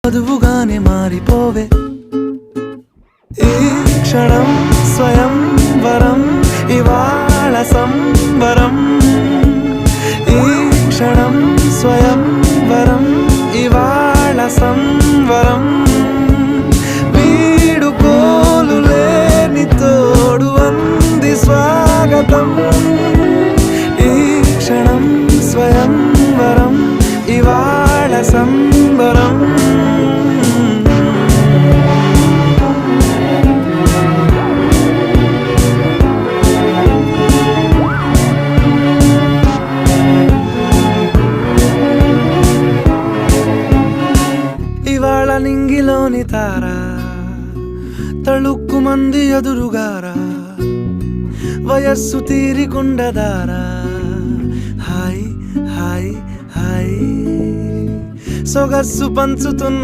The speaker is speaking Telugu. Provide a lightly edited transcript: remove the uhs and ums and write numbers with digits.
వధువుగానే మారిపోవే ఈ క్షణం స్వయం వరం ఇవాళ సంబరం ఈ క్షణం స్వయం వరం ఇవాళ సంవరం వీడుకోలు లేని తోడు అంది స్వాగతం ఈ క్షణం స్వయం వరం ఇవాళ సంబరం ఇవాళ నింగిలోని తారా తళుక్కు మంది ఎదురుగారా వయస్సు తీరికుండదారా హాయ్ హాయ్ హాయ్ సొగస్సు పంచుతున్న